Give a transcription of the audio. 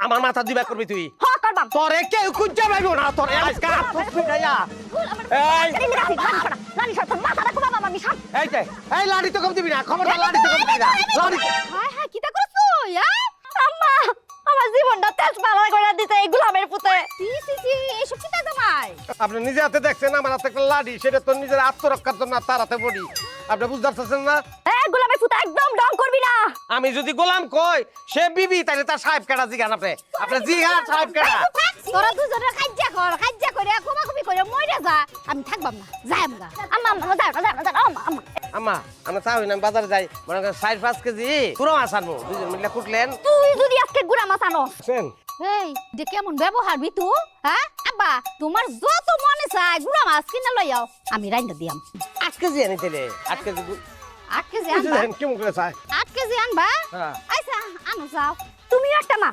আমার মাথা দিবা করবি তুই হ করবাম তোরে কেউ খুঁজে পাইব না তোরে আজকে আপস ফিরাইয়া লাড়ি সর তোর মাথাটা কুবাবা আমি সব এই যে এই লাড়ি তো কম দিবি না খবরদার লাড়ি তো কম দিবি না লাড়ি হায় হায় কিটা করছো আম্মা আমার জীবনটা তেজ পালা করে দিতে এই গোলামের পুতে সি এসব কিটা তোমার আপনি নিজে হাতে দেখছেন আমার হাতে একটা লাড়ি সেটা তো নিজের আত্মরক্ষার জন্য তার হাতে বডি আপনি বুঝতে পারছেন না গোলামের পুতে একদম ডং করবি না আমি যদি গোলাম কই সে বিবি তাহলে তার সাহেব কেডা জিগান আপনি জিগান সাহেব কেডা তোরা দুজনে কাজ্জা করে কুমাকুমি করে মইরা যা আমি থাকবাম না যাই আমগা আম্মা আম্মা যাও আম্মা আম্মা আমরা চাই না বাজারে যাই মনে করেন 4-5 কেজি পুরো মাছ আনবো দুজন মিলে কুটলেন তুই যদি আজকে গুড়া মাছ আনো শুন এই যে কেমন ব্যবহার বিতু হ্যাঁ আব্বা তোমার যত মনে চায় গুড়া মাছ কিনে লই যাও আমি রাইন্দা দিয়াম 8 কেজি আনি তাইলে 8 কেজি 8 কেজি আনবা কেমন করে চাই 8 কেজি আনবা হ্যাঁ আচ্ছা আনো যাও তুমি একটা মা